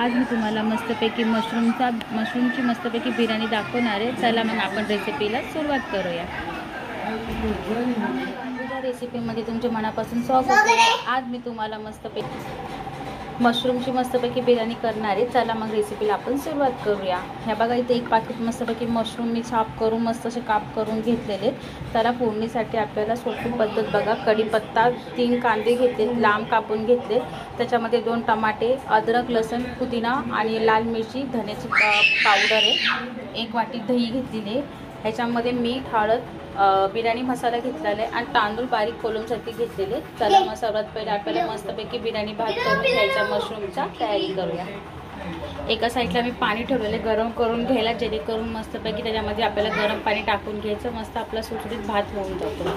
आज मी तुम्हाला मस्तपैकी मशरूमची मस्तपैकी बिर्याणी दाखवणार आहे। चला मग आपण रेसिपीला सुरुवात करूया। या रेसिपीमध्ये तुमच्या मनापासून स्वागत आहे। आज मी तुम्हाला मशरूमची मस्तपैकी बिर्याणी करणार आहे। चला मग रेसिपीला आपण सुरुवात करूया। ह्या बघा इथे एक पाकिट मस्तपैकी मशरूम मी छाप करून मस्त असे काप करून घेतलेले। त्याला फोडणीसाठी आपल्याला सोपी पद्धत बघा, कढीपत्ता 3 कांदे घेतले लांब कापून घेतले, त्याच्यामध्ये 2 टमाटे, अद्रक लसूण पुदिना आणि लाल मिरची धण्याची पावडर आहे, 1 वाटी दही घेतलेली, ह्याच्यामध्ये मीठ हळद बिर्याणी मसाला घेतलेला आहे आणि तांदूळ बारीक कोलमसाठी घेतलेले। चला मग सर्वात पहिले आपल्याला मस्तपैकी बिर्याणी भात करून घ्यायचा, मशरूमचा तयारी करूया। एका साईडला मी पाणी ठेवलेले गरम करून घ्यायला, जेणेकरून मस्तपैकी त्याच्यामध्ये आपल्याला गरम पाणी टाकून घ्यायचं, मस्त आपला सुटसुटीत भात होऊन जातो।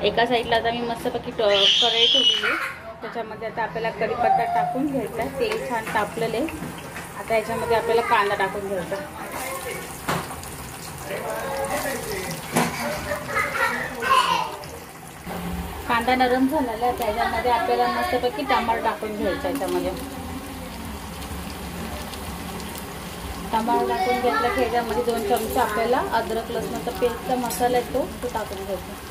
एका साईडला आता मी मस्तपैकी कढई ठेवलेली, त्याच्यामध्ये आता आपल्याला कढीपत्ता टाकून घ्यायचा, तेल छान तापलेले। आता याच्यामध्ये आपल्याला कांदा टाकून घ्यायचा, कांदा नरम झालेला आहे, त्याच्यामध्ये आपल्याला मस्तपैकी टमाटर टाकून घ्यायचा। याच्यामध्ये टमाटर टाकून घेतला की याच्यामध्ये 2 चमचे आपल्याला अद्रक लसणाचा पेस्टचा मसाला येतो तो टाकून घ्यायचा।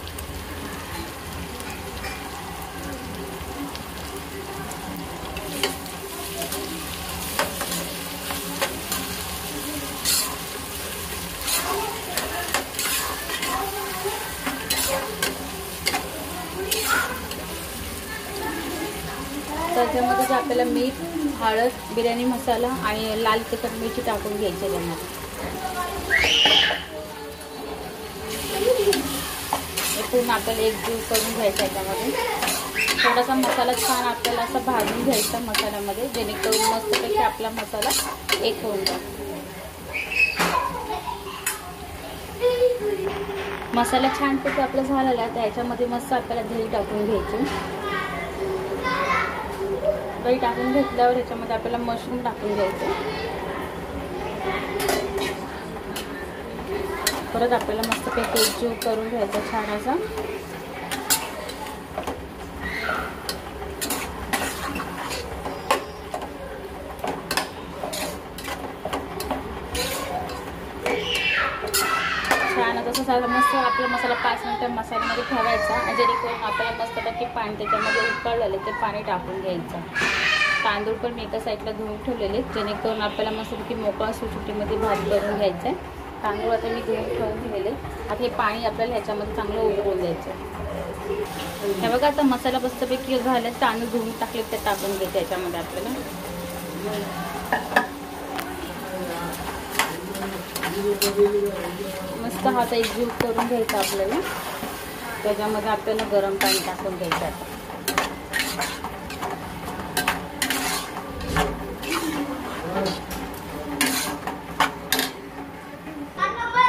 त्याच्यामध्ये आपल्याला मीठ हळद बिर्याणी मसाला आणि लाल तिखट मिरची टाकून घ्यायची। त्याच्यामध्ये पूर्ण आपल्याला एकजीव करून घ्यायचा। याच्यामध्ये थोडासा मसाला छान आपल्याला असा भाजून घ्यायचा मसाल्यामध्ये, जेणेकरून मस्तपैकी आपला मसाला एक होऊन जातो। मसाला छानपैकी आपला झालेला आहे, त्याच्यामध्ये मस्त आपल्याला दही टाकून घ्यायची। दही टाकून घेतल्यावर याच्यामध्ये आपल्याला मशरूम टाकून घ्यायचे, परत आपल्याला मस्तपैकी एकजीव करून घ्यायचा छान असा। छान तसं झालं मस्त आपला मसाला 5 मिनिटं मसाल्यामध्ये ठेवायचा, आणि जेणेकरून आपल्याला मस्तपैकी पाणी त्याच्यामध्ये उकळलेले ते पाणी टाकून घ्यायचं। तांदूळ पण मी एका साईडला धुवून ठेवलेले, जेणेकरून आपल्याला मस्तपैकी मोकळा सुटसुटीमध्ये भात करून घ्यायचा आहे। तांदूळ आता मी धुवून ठेवून दिलेले, आता हे पाणी आपल्याला ह्याच्यामध्ये चांगलं उकळून द्यायचं। हे बघा आता मसाला मस्तपैकी झाला, तांदूळ धुवून टाकले ते टाकून घ्यायचे याच्यामध्ये आपल्याला। मस्त हात एकजीव करून घ्यायचा आपल्याला, त्याच्यामध्ये आपल्याला गरम पाणी टाकून घ्यायचं आता।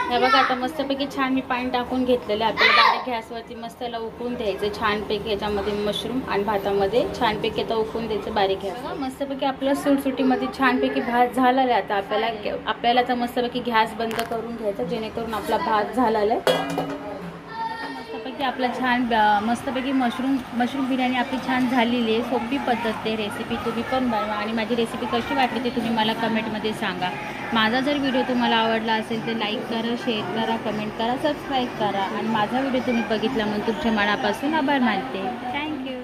हे बघा आता मस्तपैकी छान मी पाणी टाकून घेतलेलं आहे, आपल्याला बारीक गॅसवरती मस्त त्याला उकळून द्यायचं छानपैकी। याच्यामध्ये मशरूम आणि भातामध्ये छानपैकी आता उकळून द्यायचं बारीक गॅस। मस्तपैकी आपलं सुटसुटीमध्ये छानपैकी भात झालेला आहे। आता आपल्याला आता मस्तपैकी गॅस बंद करून घ्यायचा, जेणेकरून आपला भात झालेला आहे। मस्तपैकी आपला छान मस्तपैकी मशरूम बिर्याणी आपली छान झालेली आहे। सोपी पद्धत आहे रेसिपी, तुम्ही पण बनवा आणि माझी रेसिपी कशी वाटली ते तुम्ही मला कमेंटमध्ये सांगा। माझा जर व्हिडिओ तुम्हाला आवडला असेल तर लाईक करा, शेअर करा, कमेंट करा, सबस्क्राईब करा, आणि माझा व्हिडिओ तुम्ही बघितला म्हणून तुमच्या मनापासून आभार मानते। थँक्यू।